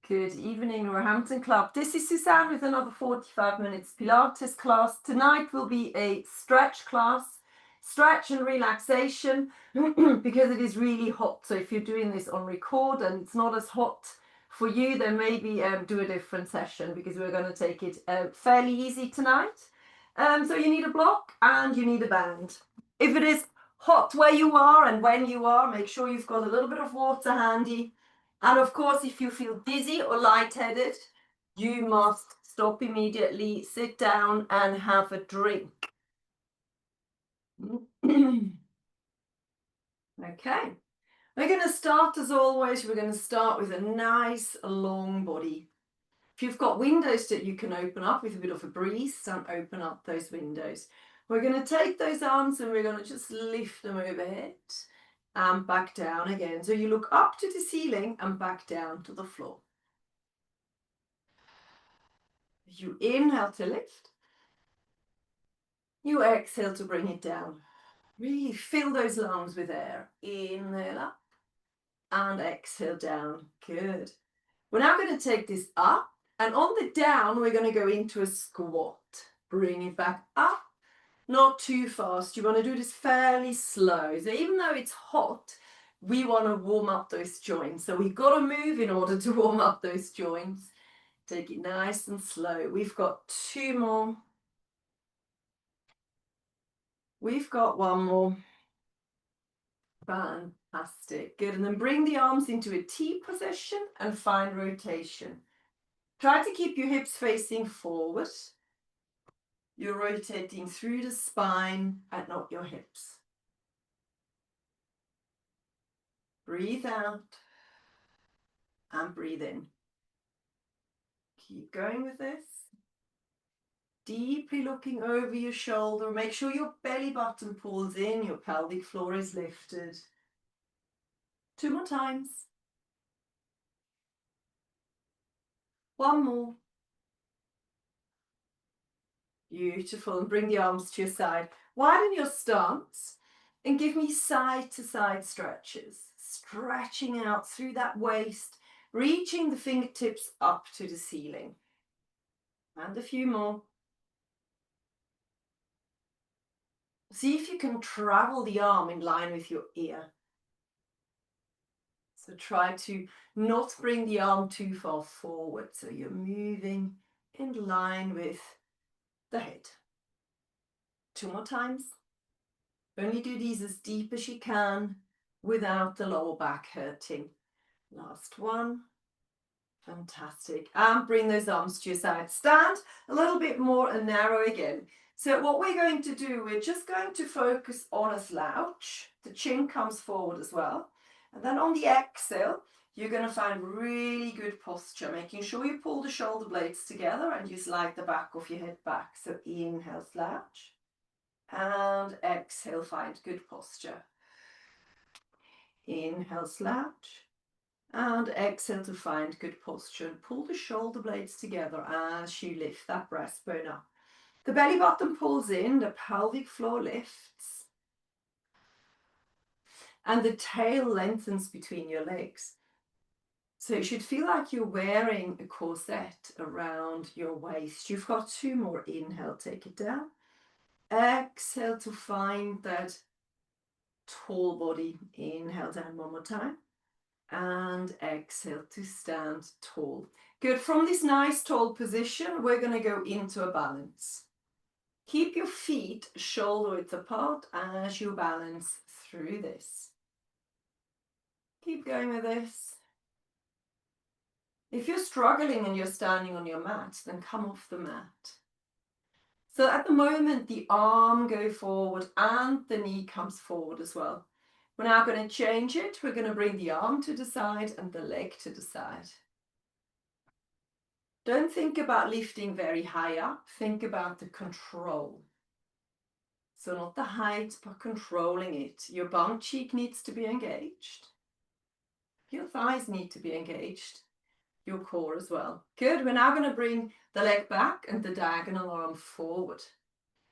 Good evening, Roehampton Club. This is Susanne with another 45 minutes Pilates class. Tonight will be a stretch class, stretch and relaxation, because it is really hot. So if you're doing this on record and it's not as hot for you, then maybe do a different session, because we're going to take it fairly easy tonight. So you need a block and you need a band. If it is hot where you are and when you are, make sure you've got a little bit of water handy. And of course, if you feel dizzy or lightheaded, you must stop immediately, sit down and have a drink. Okay, we're going to start as always. We're going to start with a nice long body. If you've got windows that you can open up with a bit of a breeze, don't open up those windows. We're going to take those arms and we're going to just lift them overhead and back down again. So you look up to the ceiling and back down to the floor. You inhale to lift. You exhale to bring it down. Really fill those lungs with air. Inhale up and exhale down. Good. We're now going to take this up, and on the down, we're going to go into a squat. Bring it back up. Not too fast. You want to do this fairly slow. So even though it's hot, we want to warm up those joints. So we've got to move in order to warm up those joints. Take it nice and slow. We've got two more. We've got one more. Fantastic. Good. And then bring the arms into a T position and find rotation. Try to keep your hips facing forward. You're rotating through the spine and not your hips. Breathe out and breathe in. Keep going with this. Deeply looking over your shoulder. Make sure your belly button pulls in, your pelvic floor is lifted. Two more times. One more. Beautiful. And bring the arms to your side. Widen your stance and give me side to side stretches. Stretching out through that waist, reaching the fingertips up to the ceiling. And a few more. See if you can travel the arm in line with your ear. So try to not bring the arm too far forward. So you're moving in line with the head. Two more times. Only do these as deep as you can without the lower back hurting. Last one. Fantastic. And bring those arms to your side. Stand a little bit more and narrow again. So what we're going to do, we're just going to focus on a slouch. The chin comes forward as well. And then on the exhale, you're going to find really good posture, making sure you pull the shoulder blades together and you slide the back of your head back. So inhale, slouch. And exhale, find good posture. Inhale, slouch. And exhale to find good posture. And pull the shoulder blades together as you lift that breastbone up. The belly button pulls in, the pelvic floor lifts. And the tail lengthens between your legs. So you should feel like you're wearing a corset around your waist. You've got two more. Inhale, take it down. Exhale to find that tall body. Inhale down one more time. And exhale to stand tall. Good. From this nice tall position, we're going to go into a balance. Keep your feet shoulder width apart as you balance through this. Keep going with this. If you're struggling and you're standing on your mat, then come off the mat. So at the moment, the arm goes forward and the knee comes forward as well. We're now going to change it. We're going to bring the arm to the side and the leg to the side. Don't think about lifting very high up. Think about the control. So not the height, but controlling it. Your bum cheek needs to be engaged. Your thighs need to be engaged. Your core as well. Good. We're now going to bring the leg back and the diagonal arm forward.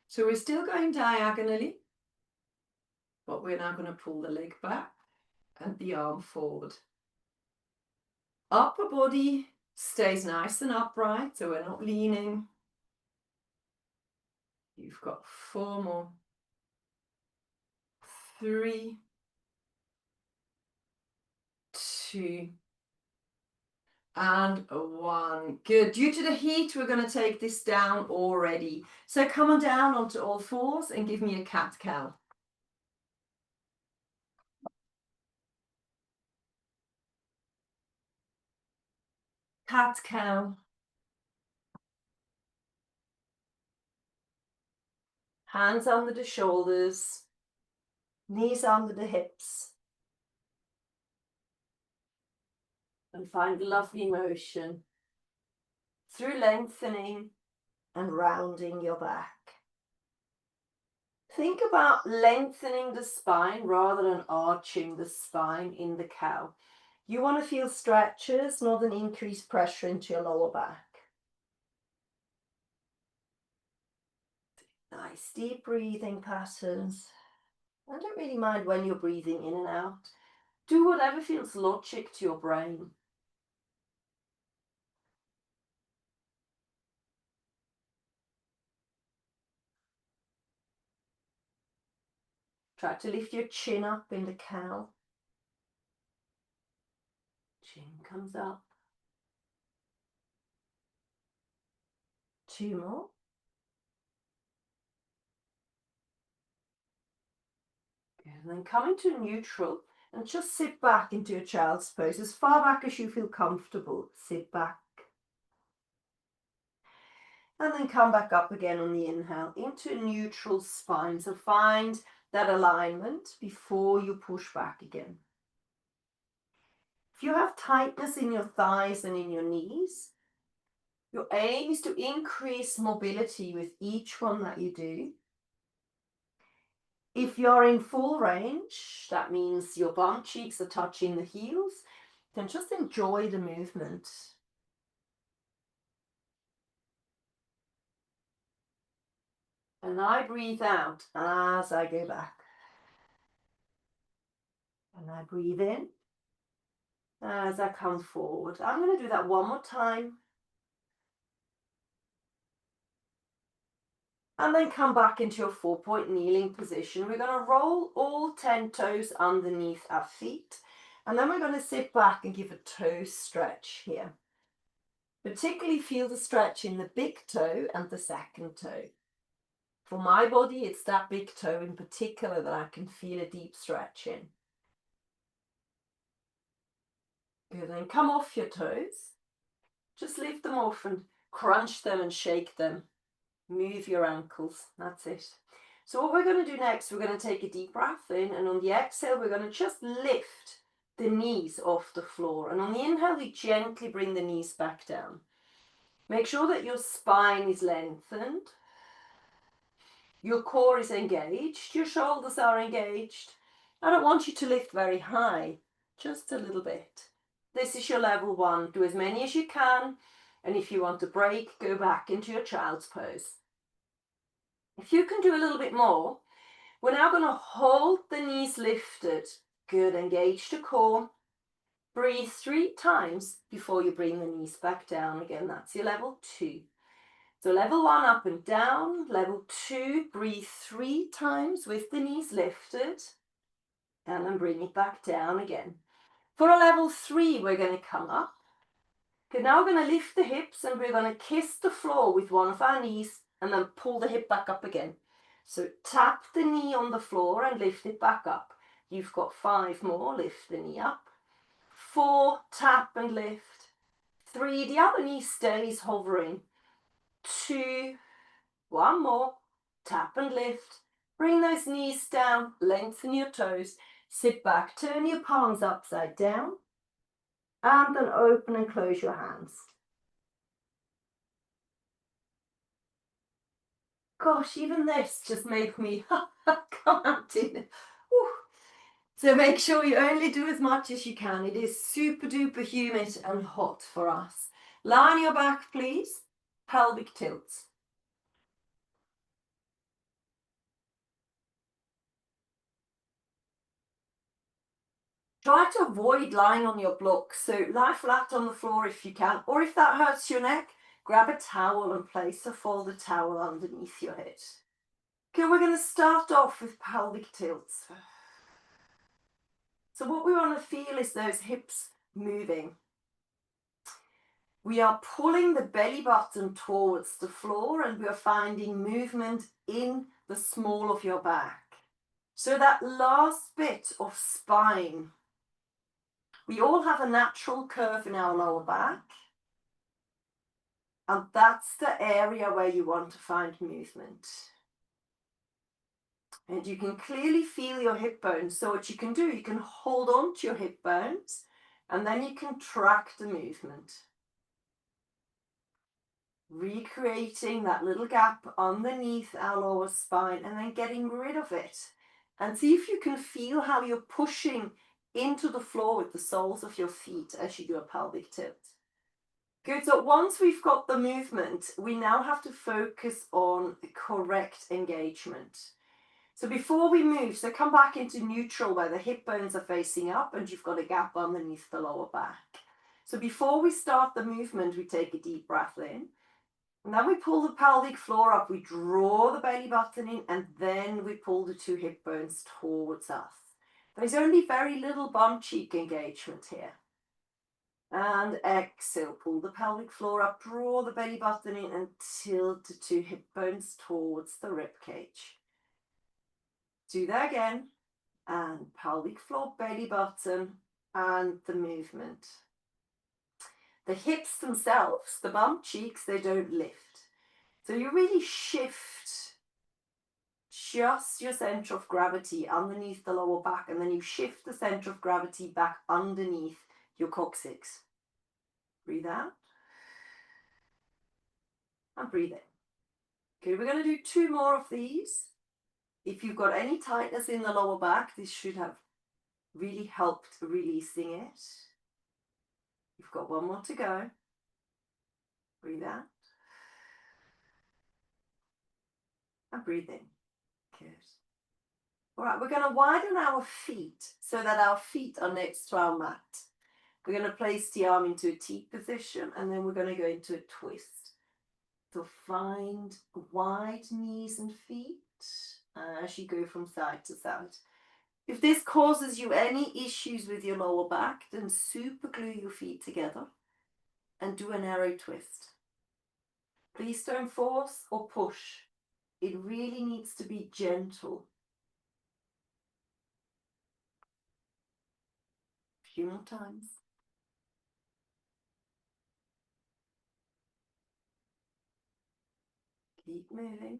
So we're still going diagonally, but we're now going to pull the leg back and the arm forward. Upper body stays nice and upright, so we're not leaning. You've got 4 more. 3, 2, and 1. Good. Due to the heat, we're going to take this down already. So come on down onto all fours and give me a cat-cow. Cat-cow. Hands under the shoulders, knees under the hips. And find lovely motion through lengthening and rounding your back. Think about lengthening the spine rather than arching the spine in the cow. You want to feel stretches, not an increased pressure into your lower back. Nice deep breathing patterns. I don't really mind when you're breathing in and out. Do whatever feels logic to your brain. Try to lift your chin up in the cow. Chin comes up. 2 more. Good. And then come into neutral and just sit back into your child's pose as far back as you feel comfortable. Sit back. And then come back up again on the inhale into neutral spine. So find that alignment before you push back again. If you have tightness in your thighs and in your knees, your aim is to increase mobility with each one that you do. If you're in full range, that means your bum cheeks are touching the heels, then just enjoy the movement. And I breathe out as I go back. And I breathe in as I come forward. I'm going to do that one more time. And then come back into your 4-point kneeling position. We're going to roll all 10 toes underneath our feet. And then we're going to sit back and give a toe stretch here. Particularly feel the stretch in the big toe and the second toe. For my body, it's that big toe in particular that I can feel a deep stretch in. Good, then come off your toes. Just lift them off and crunch them and shake them. Move your ankles, that's it. So what we're going to do next, we're going to take a deep breath in, and on the exhale, we're going to just lift the knees off the floor. And on the inhale, we gently bring the knees back down. Make sure that your spine is lengthened. Your core is engaged, your shoulders are engaged. I don't want you to lift very high, just a little bit. This is your level 1. Do as many as you can, and if you want to break, go back into your child's pose. If you can do a little bit more, we're now going to hold the knees lifted. Good, engage the core. Breathe 3 times before you bring the knees back down again. That's your level 2. So level 1 up and down, level 2, breathe 3 times with the knees lifted, and then bring it back down again. For a level 3, we're going to come up. Okay, now we're going to lift the hips and we're going to kiss the floor with one of our knees and then pull the hip back up again. So tap the knee on the floor and lift it back up. You've got 5 more, lift the knee up. 4, tap and lift. 3, the other knee stays hovering. 2, 1 more, tap and lift. Bring those knees down, lengthen your toes, sit back, turn your palms upside down, and then open and close your hands. Gosh, even this just made me come out in it. So make sure you only do as much as you can. It is super duper humid and hot for us. Lie on your back, please. Pelvic tilts. Try to avoid lying on your block, so lie flat on the floor if you can, or if that hurts your neck, grab a towel and place a folded towel underneath your head. Okay, we're going to start off with pelvic tilts. So what we want to feel is those hips moving. We are pulling the belly button towards the floor and we are finding movement in the small of your back. So that last bit of spine. We all have a natural curve in our lower back. And that's the area where you want to find movement. And you can clearly feel your hip bones. So what you can do, you can hold on to your hip bones and then you can track the movement. Recreating that little gap underneath our lower spine and then getting rid of it. And see if you can feel how you're pushing into the floor with the soles of your feet as you do a pelvic tilt. Good, so once we've got the movement, we now have to focus on the correct engagement. So before we move, so come back into neutral where the hip bones are facing up and you've got a gap underneath the lower back. So before we start the movement, we take a deep breath in. And then we pull the pelvic floor up, we draw the belly button in, and then we pull the two hip bones towards us. There's only very little bum cheek engagement here. And exhale, pull the pelvic floor up, draw the belly button in, and tilt the two hip bones towards the rib cage. Do that again, and pelvic floor, belly button, and the movement. The hips themselves, the bum cheeks, they don't lift. So you really shift just your center of gravity underneath the lower back, and then you shift the center of gravity back underneath your coccyx. Breathe out. And breathe in. Okay, we're going to do 2 more of these. If you've got any tightness in the lower back, this should have really helped releasing it. You've got 1 more to go. Breathe out. And breathe in. Good. All right, we're going to widen our feet so that our feet are next to our mat. We're going to place the arm into a T position and then we're going to go into a twist. So find wide knees and feet as you go from side to side. If this causes you any issues with your lower back, then super glue your feet together and do an arrow twist. Please don't force or push. It really needs to be gentle. A few more times. Keep moving.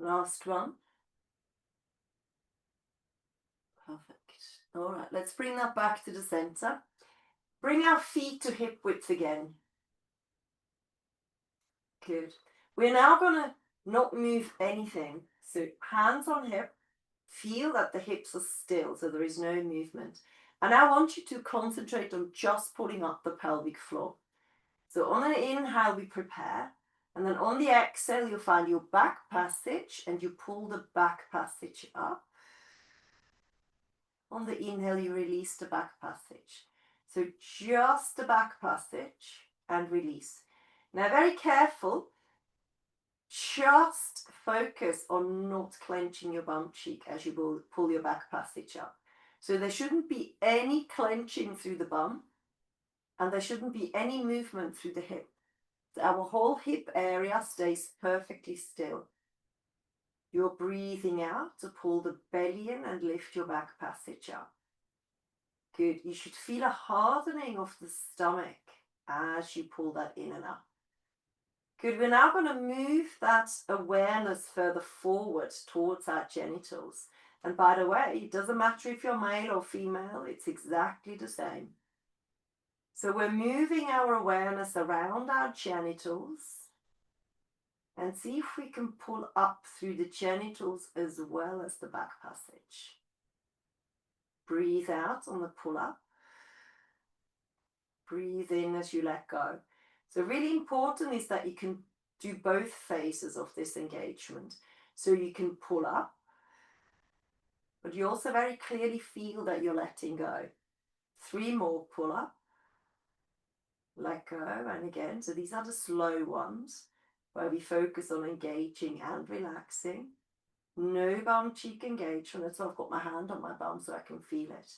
Last one. Perfect. All right, let's bring that back to the center. Bring our feet to hip width again. Good. We're now going to not move anything. So hands on hip. Feel that the hips are still, so there is no movement. And I want you to concentrate on just pulling up the pelvic floor. So on an inhale, we prepare. And then on the exhale, you'll find your back passage and you pull the back passage up. On the inhale, you release the back passage. So just the back passage and release. Now, very careful. Just focus on not clenching your bum cheek as you pull your back passage up. So there shouldn't be any clenching through the bum and there shouldn't be any movement through the hip. Our whole hip area stays perfectly still. You're breathing out to pull the belly in and lift your back passage up. Good. You should feel a hardening of the stomach as you pull that in and up. Good, we're now going to move that awareness further forward towards our genitals. And by the way, it doesn't matter if you're male or female, it's exactly the same. So we're moving our awareness around our genitals and see if we can pull up through the genitals as well as the back passage. Breathe out on the pull up. Breathe in as you let go. So really important is that you can do both phases of this engagement. So you can pull up, but you also very clearly feel that you're letting go. 3 more pull up, let go, and again. So these are the slow ones where we focus on engaging and relaxing. No bum cheek engagement. So I've got my hand on my bum so I can feel it.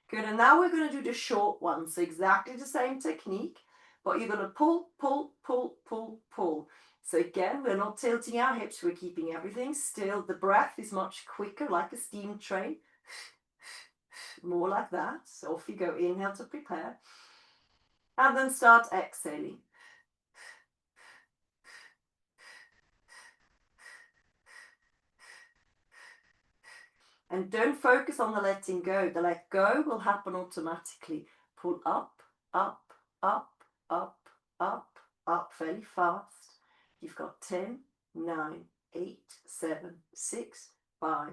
Good, and now we're going to do the short one. So exactly the same technique, but you're going to pull, pull, pull, pull, pull. So again, we're not tilting our hips, we're keeping everything still. The breath is much quicker, like a steam train. More like that. So off you go, inhale to prepare. And then start exhaling. And don't focus on the letting go. The let go will happen automatically. Pull up, up, up, up, up, up, fairly fast. You've got 10, 9, 8, 7, 6, 5,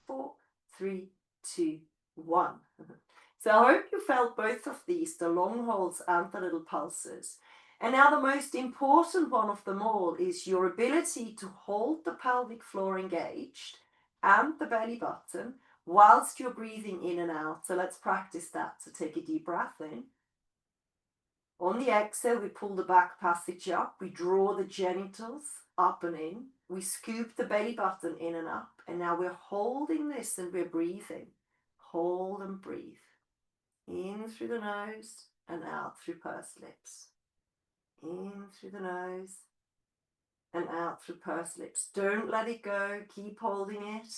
4, 3, 2, 1. So I hope you felt both of these, the long holds and the little pulses. And now the most important one of them all is your ability to hold the pelvic floor engaged and the belly button whilst you're breathing in and out. So let's practice that. So take a deep breath in. On the exhale, we pull the back passage up. We draw the genitals up and in. We scoop the belly button in and up. And now we're holding this and we're breathing. Hold and breathe. In through the nose and out through pursed lips. In through the nose and out through pursed lips. Don't let it go. Keep holding it.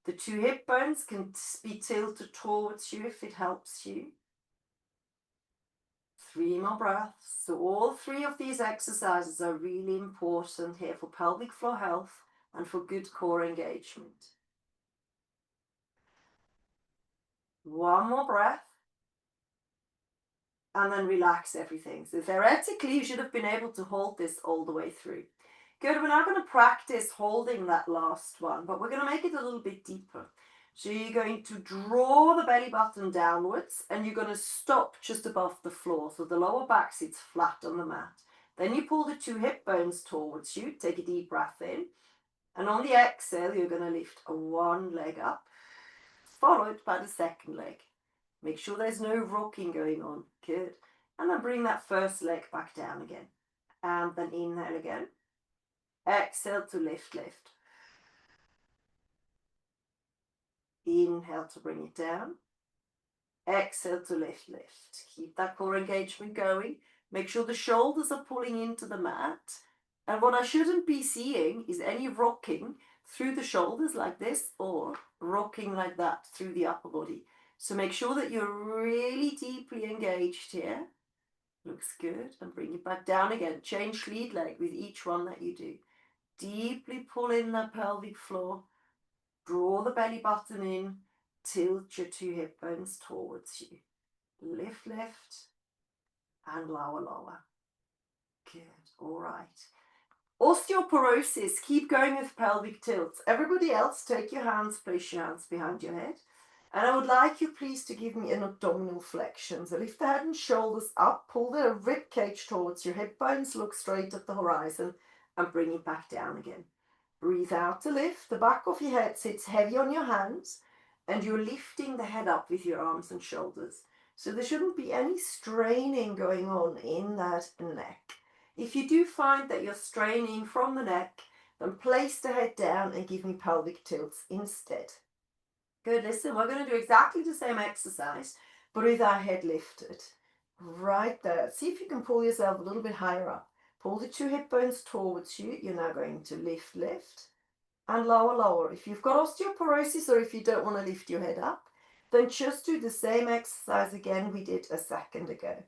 The 2 hip bones can be tilted towards you if it helps you. 3 more breaths. So all 3 of these exercises are really important here for pelvic floor health and for good core engagement. 1 more breath. And then relax everything. So theoretically, you should have been able to hold this all the way through. Good, we're now going to practice holding that last one, but we're going to make it a little bit deeper. So you're going to draw the belly button downwards and you're going to stop just above the floor. So the lower back sits flat on the mat. Then you pull the 2 hip bones towards you. Take a deep breath in. And on the exhale, you're going to lift 1 leg up, followed by the second leg. Make sure there's no rocking going on. Good. And then bring that first leg back down again. And then inhale again. Exhale to lift, lift. Inhale to bring it down. Exhale to lift, lift. Keep that core engagement going. Make sure the shoulders are pulling into the mat. And what I shouldn't be seeing is any rocking through the shoulders like this or rocking like that through the upper body. So make sure that you're really deeply engaged here. Looks good. And bring it back down again. Change lead leg with each one that you do. Deeply pull in the pelvic floor. Draw the belly button in. Tilt your 2 hip bones towards you. Lift, lift. And lower, lower. Good. All right. Osteoporosis. Keep going with pelvic tilts. Everybody else, take your hands, place your hands behind your head. And I would like you please to give me an abdominal flexion. So lift the head and shoulders up, pull the rib cage towards your hip bones, look straight at the horizon and bring it back down again. Breathe out to lift. The back of your head sits heavy on your hands and you're lifting the head up with your arms and shoulders. So there shouldn't be any straining going on in that neck. If you do find that you're straining from the neck, then place the head down and give me pelvic tilts instead. Good, listen, we're going to do exactly the same exercise, but with our head lifted. Right there. See if you can pull yourself a little bit higher up. Pull the 2 hip bones towards you. You're now going to lift, lift, and lower, lower. If you've got osteoporosis or if you don't want to lift your head up, then just do the same exercise again we did a second ago.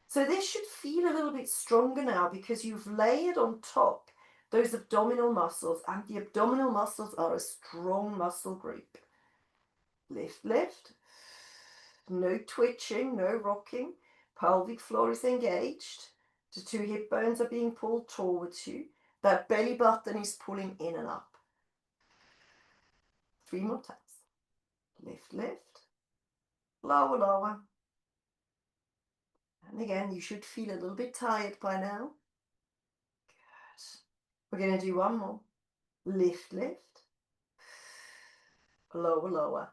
So this should feel a little bit stronger now because you've layered on top those abdominal muscles, and the abdominal muscles are a strong muscle group. Lift, lift. No twitching, no rocking. Pelvic floor is engaged. The two hip bones are being pulled towards you. That belly button is pulling in and up. 3 more times. Lift, lift. Lower, lower. And again, you should feel a little bit tired by now. Good. We're going to do one more. Lift, lift. Lower, lower.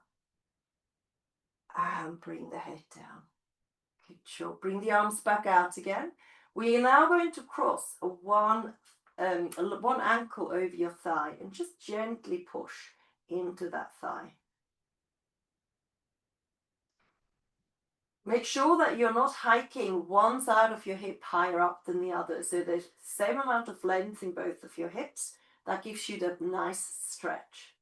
And bring the head down. Good job. Bring the arms back out again. We are now going to cross one ankle over your thigh and just gently push into that thigh. Make sure that you're not hiking one side of your hip higher up than the other. So there's the same amount of length in both of your hips. That gives you that nice stretch.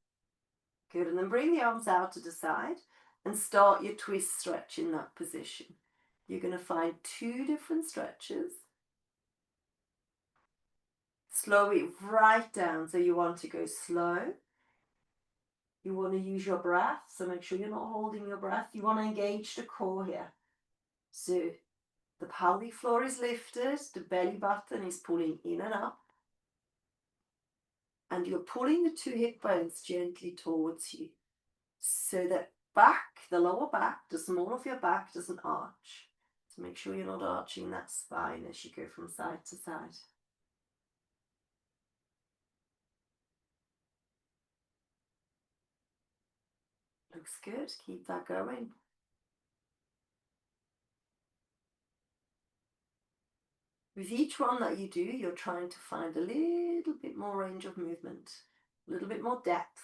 Good. And then bring the arms out to the side and start your twist stretch in that position. You're going to find 2 different stretches. Slow it right down. So you want to go slow. You want to use your breath. So make sure you're not holding your breath. You want to engage the core here. So the pelvic floor is lifted. The belly button is pulling in and up. And you're pulling the 2 hip bones gently towards you. So that back, the lower back, the small of your back doesn't arch. So make sure you're not arching that spine as you go from side to side. Looks good. Keep that going. With each one that you do, you're trying to find a little bit more range of movement, a little bit more depth.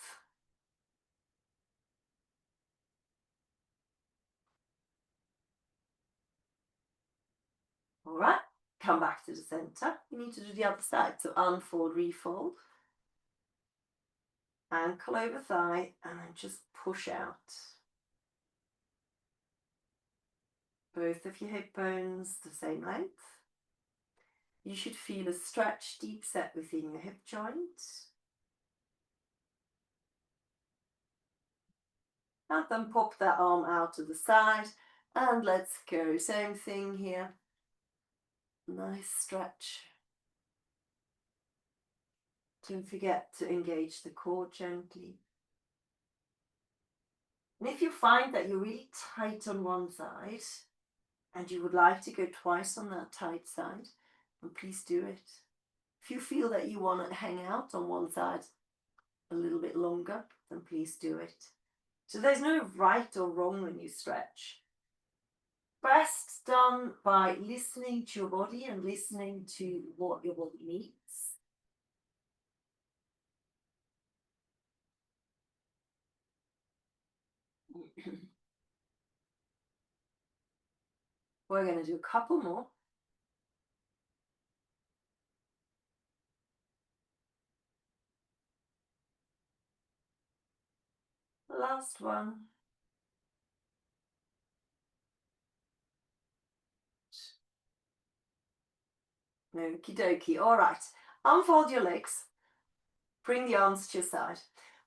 All right, come back to the center. You need to do the other side. So unfold, refold. Ankle over thigh, and then just push out. Both of your hip bones the same length. You should feel a stretch, deep set within your hip joint. And then pop that arm out to the side. And let's go. Same thing here. Nice stretch. Don't forget to engage the core gently. And if you find that you're really tight on one side and you would like to go twice on that tight side, then please do it. If you feel that you want to hang out on one side a little bit longer, then please do it. So there's no right or wrong when you stretch. Best done by listening to your body and listening to what your body needs. We're going to do a couple more. Last one. Okie dokie. All right. Unfold your legs. Bring the arms to your side.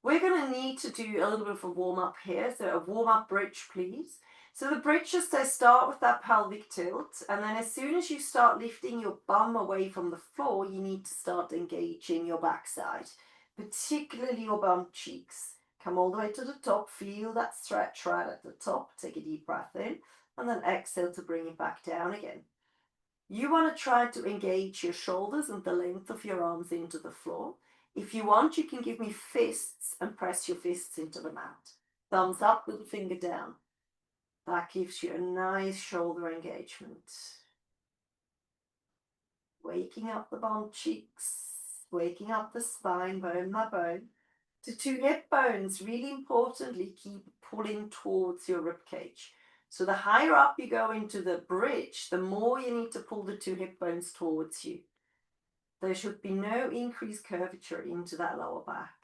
We're going to need to do a little bit of a warm-up here. So a warm-up bridge, please. So the bridge just says start with that pelvic tilt. And then as soon as you start lifting your bum away from the floor, you need to start engaging your backside, particularly your bum cheeks. Come all the way to the top. Feel that stretch right at the top. Take a deep breath in. And then exhale to bring it back down again. You want to try to engage your shoulders and the length of your arms into the floor. If you want, you can give me fists and press your fists into the mat. Thumbs up, little finger down. That gives you a nice shoulder engagement. Waking up the bum cheeks, waking up the spine, bone by bone. The 2 hip bones, really importantly, keep pulling towards your rib cage. So the higher up you go into the bridge, the more you need to pull the 2 hip bones towards you. There should be no increased curvature into that lower back.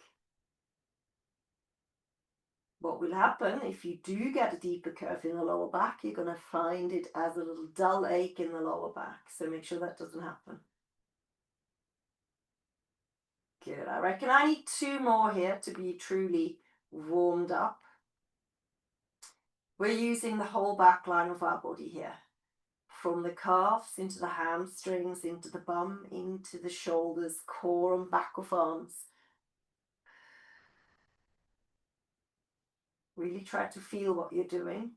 What will happen if you do get a deeper curve in the lower back, you're going to find it as a little dull ache in the lower back. So make sure that doesn't happen. Good. I reckon I need 2 more here to be truly warmed up. We're using the whole back line of our body here. From the calves into the hamstrings, into the bum, into the shoulders, core and back of arms. Really try to feel what you're doing.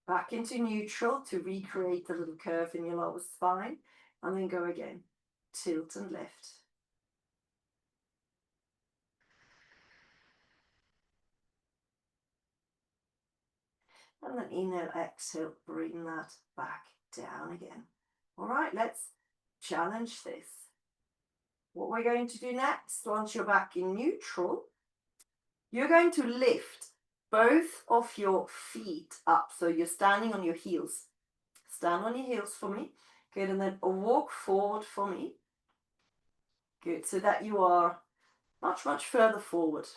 Back into neutral to recreate the little curve in your lower spine. And then go again. Tilt and lift. And then inhale, exhale, bring that back down again. All right, let's challenge this. What we're going to do next, once you're back in neutral, you're going to lift both of your feet up. So you're standing on your heels. Stand on your heels for me. Good, and then walk forward for me. Good, so that you are much, much further forward.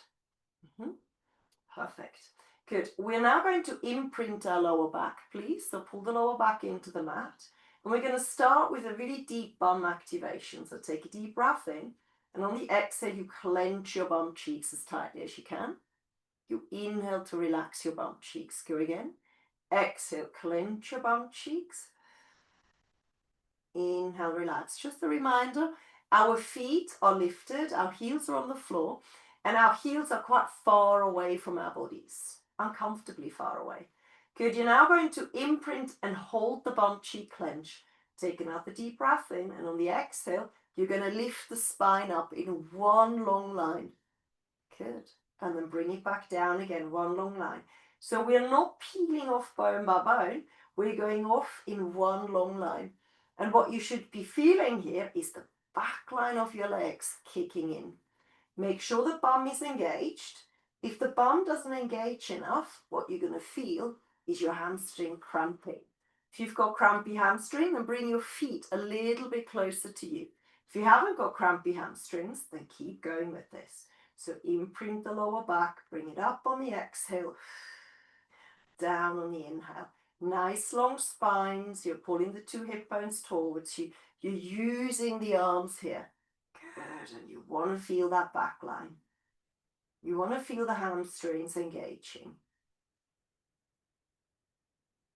Perfect. Good. We're now going to imprint our lower back, please. So pull the lower back into the mat. And we're going to start with a really deep bum activation. So take a deep breath in. And on the exhale, you clench your bum cheeks as tightly as you can. You inhale to relax your bum cheeks. Go again. Exhale, clench your bum cheeks. Inhale, relax. Just a reminder, our feet are lifted, our heels are on the floor, and our heels are quite far away from our bodies, uncomfortably far away. Good, you're now going to imprint and hold the bum cheek clench. Take another deep breath in, and on the exhale, you're going to lift the spine up in one long line. Good. And then bring it back down again, one long line. So we're not peeling off bone by bone, we're going off in one long line. And what you should be feeling here is the back line of your legs kicking in. Make sure the bum is engaged. If the bum doesn't engage enough, what you're going to feel is your hamstring cramping. If you've got crampy hamstring, then bring your feet a little bit closer to you. If you haven't got crampy hamstrings, then keep going with this. So imprint the lower back, bring it up on the exhale, down on the inhale. Nice long spines, you're pulling the two hip bones towards you. You're using the arms here. Good, and you want to feel that back line. You want to feel the hamstrings engaging.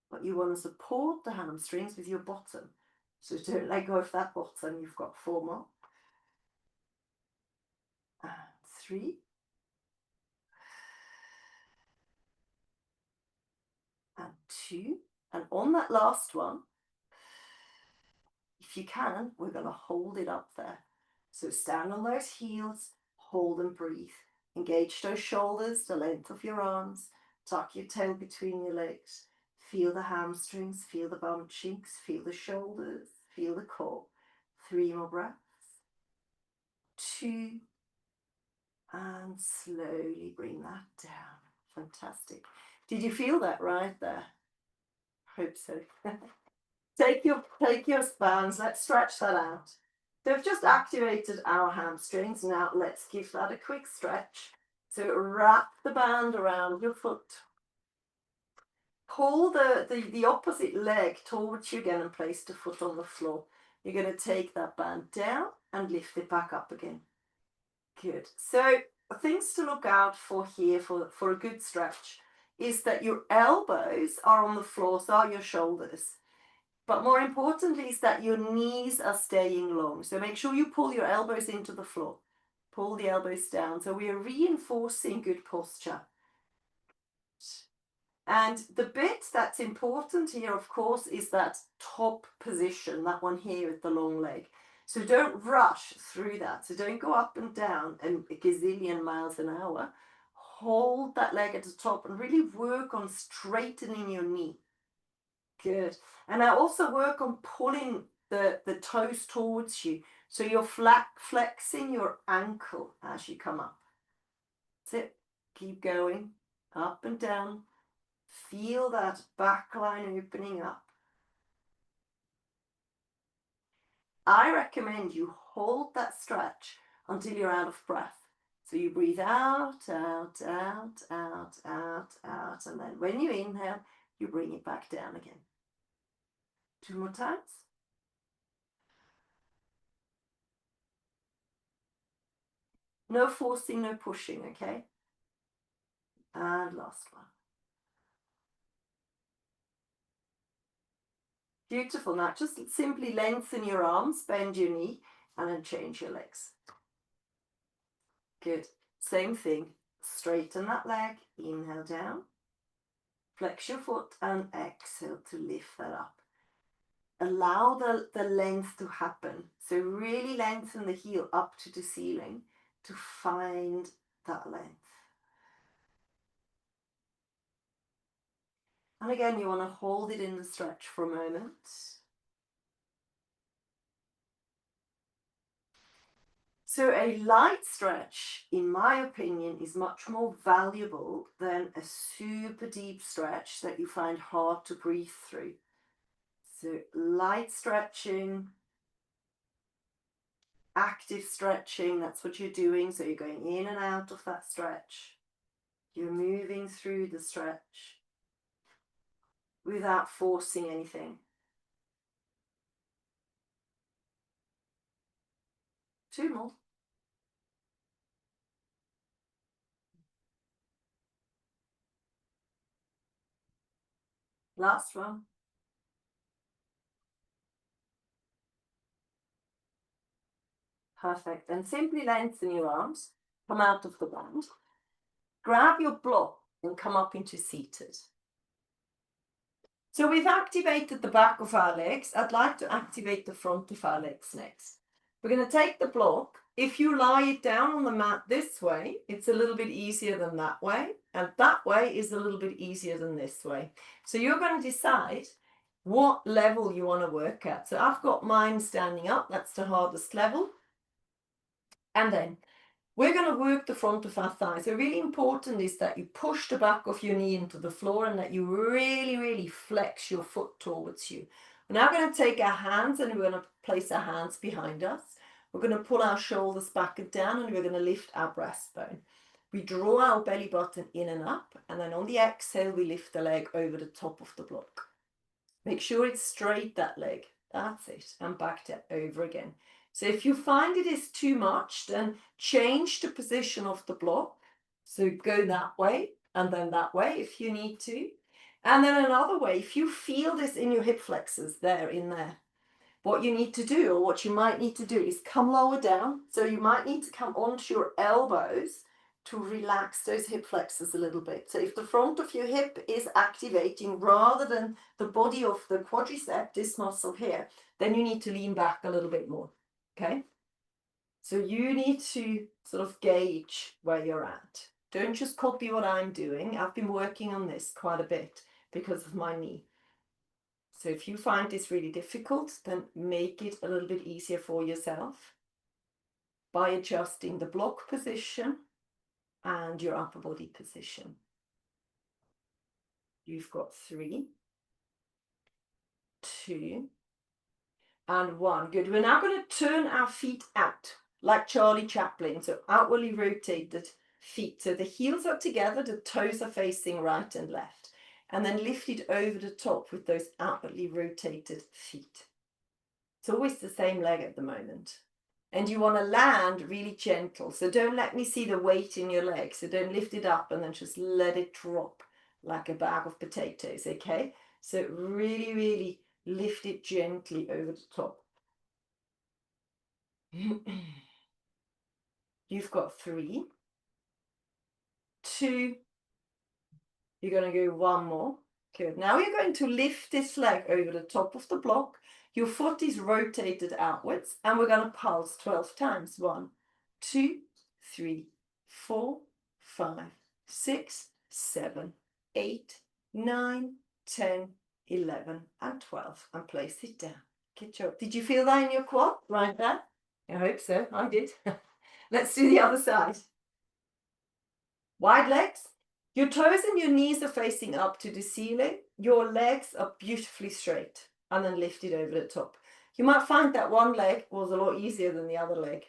But you want to support the hamstrings with your bottom. So don't let go of that bottom. You've got 4 more. And 3. And 2. And on that last one, if you can, we're going to hold it up there. So stand on those heels, hold and breathe. Engage those shoulders, the length of your arms. Tuck your tail between your legs. Feel the hamstrings, feel the bum cheeks, feel the shoulders, feel the core. 3 more breaths. 2. And slowly bring that down. Fantastic. Did you feel that right there? Hope so. Take your spans, let's stretch that out. So we've just activated our hamstrings. Now let's give that a quick stretch. So wrap the band around your foot. Pull the opposite leg towards you again and place the foot on the floor. You're going to take that band down and lift it back up again. Good. So things to look out for here for a good stretch is that your elbows are on the floor, so are your shoulders. But more importantly is that your knees are staying long. So make sure you pull your elbows into the floor. Pull the elbows down. So we are reinforcing good posture. And the bit that's important here, of course, is that top position, that one here with the long leg. So don't rush through that. So don't go up and down a gazillion miles an hour. Hold that leg at the top and really work on straightening your knee. Good. And I also work on pulling the toes towards you. So you're flexing your ankle as you come up. That's it. Keep going. Up and down. Feel that back line opening up. I recommend you hold that stretch until you're out of breath. So you breathe out, out, out, out, out, out. And then when you inhale, you bring it back down again. 2 more times. No forcing, no pushing, okay? And last one. Beautiful. Now just simply lengthen your arms, bend your knee, and then change your legs. Good. Same thing. Straighten that leg. Inhale down. Flex your foot and exhale to lift that up. Allow the length to happen. So really lengthen the heel up to the ceiling to find that length. And again, you want to hold it in the stretch for a moment. So a light stretch, in my opinion, is much more valuable than a super deep stretch that you find hard to breathe through. So light stretching, active stretching, that's what you're doing. So you're going in and out of that stretch. You're moving through the stretch without forcing anything. 2 more. Last one. Perfect. And simply lengthen your arms, come out of the band. Grab your block and come up into seated. So we've activated the back of our legs. I'd like to activate the front of our legs next. We're going to take the block. If you lie it down on the mat this way, it's a little bit easier than that way. And that way is a little bit easier than this way. So you're going to decide what level you want to work at. So I've got mine standing up. That's the hardest level. And then we're going to work the front of our thigh. So really important is that you push the back of your knee into the floor and that you really, really flex your foot towards you. We're now going to take our hands and we're going to place our hands behind us. We're going to pull our shoulders back and down and we're going to lift our breastbone. We draw our belly button in and up, and then on the exhale, we lift the leg over the top of the block. Make sure it's straight, that leg. That's it. And back to over again. So if you find it is too much, then change the position of the block. So go that way and then that way if you need to. And then another way, if you feel this in your hip flexors there, in there, what you need to do, or what you might need to do, is come lower down. So you might need to come onto your elbows to relax those hip flexors a little bit. So if the front of your hip is activating rather than the body of the quadricep, this muscle here, then you need to lean back a little bit more. Okay? So you need to sort of gauge where you're at. Don't just copy what I'm doing. I've been working on this quite a bit because of my knee. So if you find this really difficult, then make it a little bit easier for yourself by adjusting the block position and your upper body position. You've got 3, 2, and 1. Good. We're now going to turn our feet out like Charlie Chaplin. So outwardly rotated feet. So the heels are together, the toes are facing right and left. And then lift it over the top with those outwardly rotated feet. It's always the same leg at the moment. And you want to land really gentle. So don't let me see the weight in your leg. So don't lift it up and then just let it drop like a bag of potatoes, okay? So really, really lift it gently over the top. You've got 3, 2, you're going to go 1 more. Good. Now you're going to lift this leg over the top of the block. Your foot is rotated outwards, and we're going to pulse 12 times. 1, 2, 3, 4, 5, 6, 7, 8, 9, 10, 11, and 12. And place it down. Good job. Did you feel that in your quad right there? I hope so. I did. Let's do the other side. Wide legs. Your toes and your knees are facing up to the ceiling. Your legs are beautifully straight, and then lifted over the top. You might find that one leg was a lot easier than the other leg,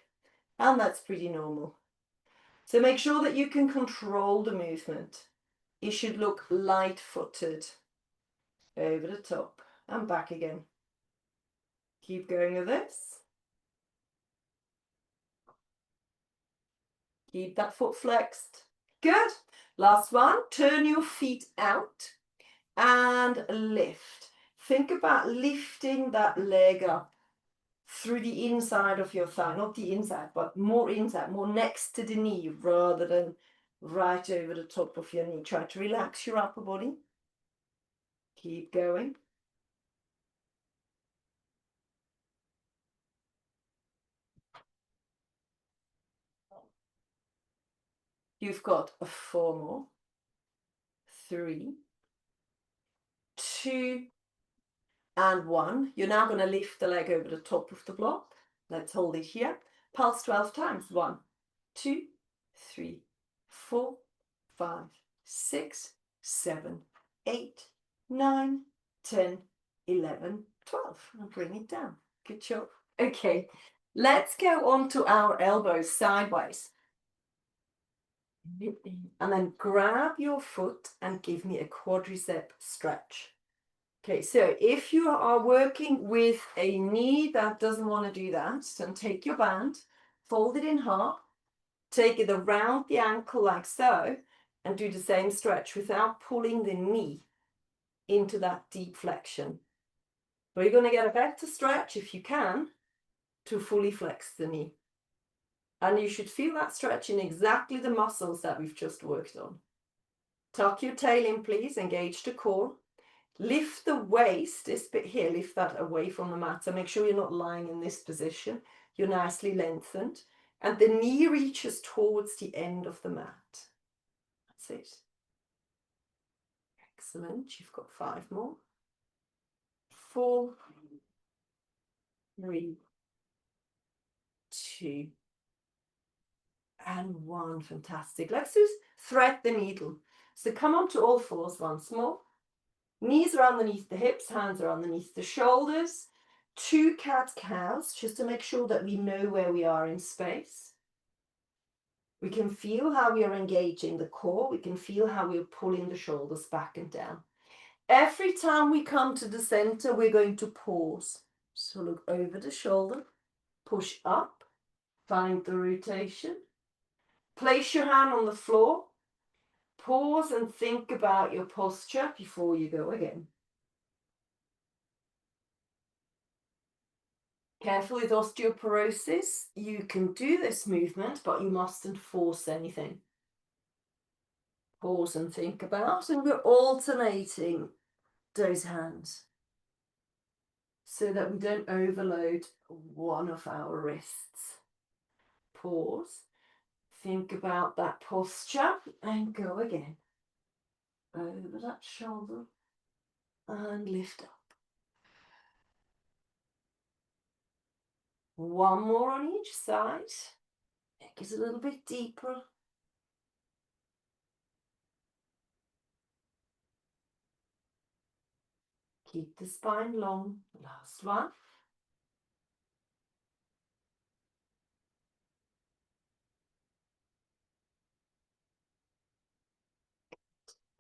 and that's pretty normal. So make sure that you can control the movement. You should look light-footed over the top and back again. Keep going with this. Keep that foot flexed. Good. Last one. Turn your feet out and lift. Think about lifting that leg up through the inside of your thigh, not the inside, but more inside, more next to the knee rather than right over the top of your knee. Try to relax your upper body. Keep going. You've got 4 more. 3, 2, and 1. You're now going to lift the leg over the top of the block. Let's hold it here. Pulse 12 times. 1, 2, 3, 4, 5, 6, 7, 8, 9, 10, 11, 12. And bring it down. Good job. Okay, let's go on to our elbows sideways. And then grab your foot and give me a quadricep stretch. Okay, so if you are working with a knee that doesn't want to do that, then take your band, fold it in half, take it around the ankle like so, and do the same stretch without pulling the knee into that deep flexion. But you're going to get a better stretch if you can to fully flex the knee. And you should feel that stretch in exactly the muscles that we've just worked on. Tuck your tail in, please, engage the core. Lift the waist, this bit here, lift that away from the mat. So make sure you're not lying in this position. You're nicely lengthened. And the knee reaches towards the end of the mat. That's it. Excellent. You've got 5 more. 4, 3, 2, and 1. Fantastic. Let's just thread the needle. So come onto all fours once more. Knees are underneath the hips, hands are underneath the shoulders. 2 cat-cows, just to make sure that we know where we are in space. We can feel how we are engaging the core. We can feel how we're pulling the shoulders back and down. Every time we come to the center, we're going to pause. So look over the shoulder, push up, find the rotation. Place your hand on the floor. Pause and think about your posture before you go again. Careful with osteoporosis. You can do this movement, but you mustn't force anything. Pause and think about, and we're alternating those hands so that we don't overload one of our wrists. Pause, think about that posture, and go again. Over that shoulder, and lift up. 1 more on each side. Neck is a little bit deeper. Keep the spine long. Last one.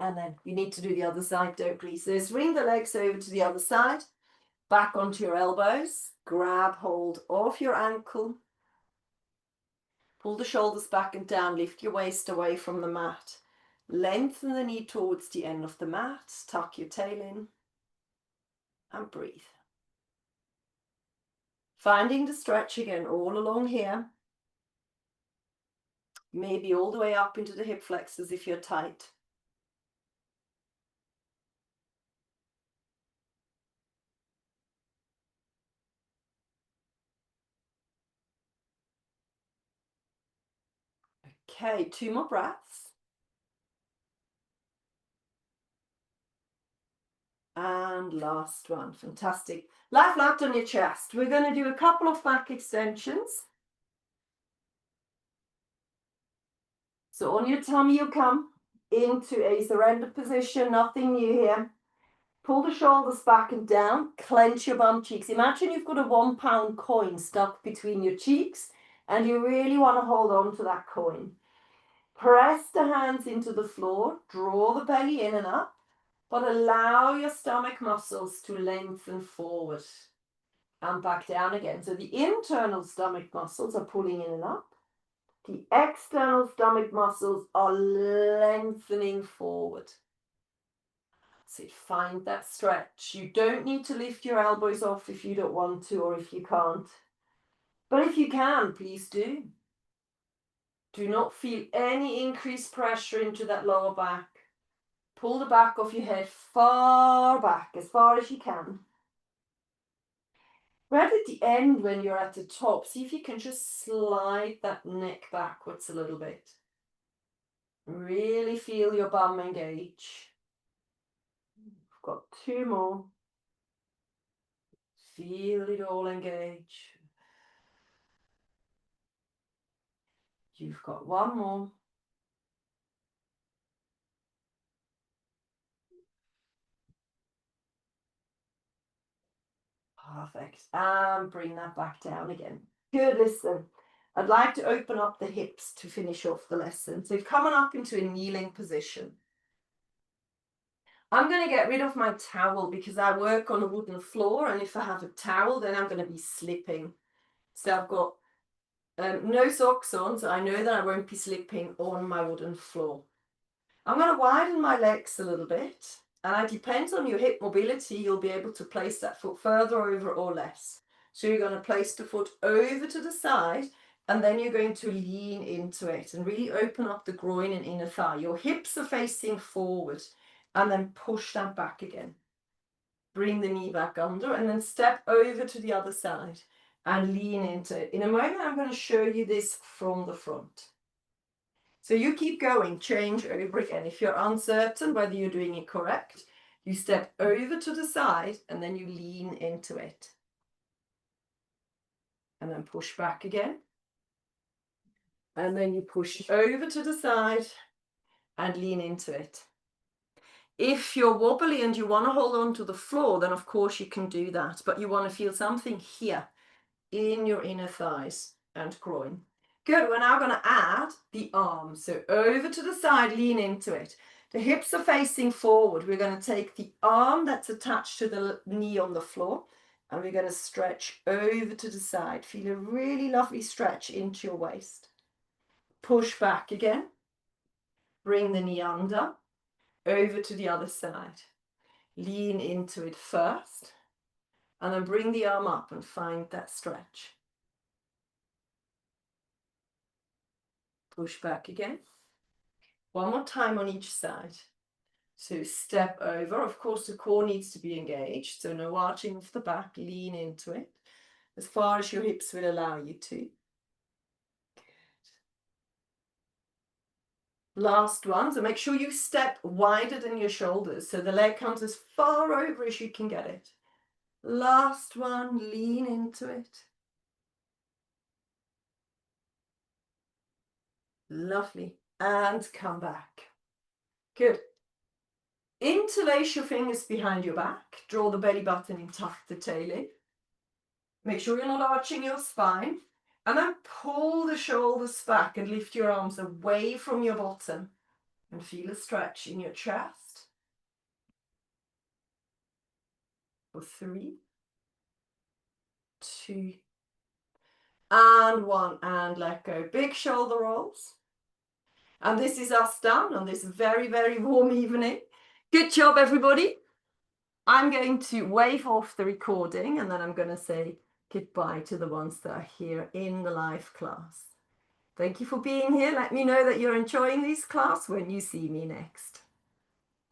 And then you need to do the other side, don't we? So swing the legs over to the other side, back onto your elbows, grab hold of your ankle, pull the shoulders back and down, lift your waist away from the mat, lengthen the knee towards the end of the mat, tuck your tail in, and breathe. Finding the stretch again all along here, maybe all the way up into the hip flexors if you're tight. Okay, 2 more breaths. And last one, fantastic. Lie flat on your chest. We're going to do a couple of back extensions. So on your tummy you come into a surrender position, nothing new here. Pull the shoulders back and down, clench your bum cheeks. Imagine you've got a £1 coin stuck between your cheeks and you really want to hold on to that coin. Press the hands into the floor, draw the belly in and up, but allow your stomach muscles to lengthen forward and back down again. So the internal stomach muscles are pulling in and up. The external stomach muscles are lengthening forward. That's it. Find that stretch. You don't need to lift your elbows off if you don't want to or if you can't. But if you can, please do. Do not feel any increased pressure into that lower back. Pull the back of your head far back, as far as you can. Right at the end when you're at the top, see if you can just slide that neck backwards a little bit. Really feel your bum engage. We've got 2 more. Feel it all engage. You've got 1 more. Perfect. And bring that back down again. Good, listen. I'd like to open up the hips to finish off the lesson. So you've come on up into a kneeling position. I'm going to get rid of my towel because I work on a wooden floor, and if I have a towel, then I'm going to be slipping. So I've got no socks on, so I know that I won't be slipping on my wooden floor. I'm going to widen my legs a little bit, and it depends on your hip mobility. You'll be able to place that foot further over or less. So you're going to place the foot over to the side, and then you're going to lean into it and really open up the groin and inner thigh. Your hips are facing forward, and then push that back again. Bring the knee back under, and then step over to the other side and lean into it. In a moment, I'm going to show you this from the front. So you keep going, change over again. If you're uncertain whether you're doing it correct, you step over to the side and then you lean into it. And then push back again. And then you push over to the side and lean into it. If you're wobbly and you want to hold on to the floor, then of course you can do that. But you want to feel something here in your inner thighs and groin. Good, we're now going to add the arms. So over to the side, lean into it. The hips are facing forward. We're going to take the arm that's attached to the knee on the floor, and we're going to stretch over to the side. Feel a really lovely stretch into your waist. Push back again. Bring the knee under, over to the other side. Lean into it first, and then bring the arm up and find that stretch. Push back again. 1 more time on each side. So step over. Of course, the core needs to be engaged, so no arching of the back. Lean into it as far as your hips will allow you to. Good. Last one. So make sure you step wider than your shoulders, so the leg comes as far over as you can get it. Last one. Lean into it. Lovely. And come back. Good. Interlace your fingers behind your back. Draw the belly button in, tuck the tail in. Make sure you're not arching your spine. And then pull the shoulders back and lift your arms away from your bottom. And feel a stretch in your chest. For 3, 2, and 1. And let go. Big shoulder rolls. And this is us done on this very, very warm evening. Good job, everybody. I'm going to wave off the recording, and then I'm going to say goodbye to the ones that are here in the live class. Thank you for being here. Let me know that you're enjoying this class when you see me next.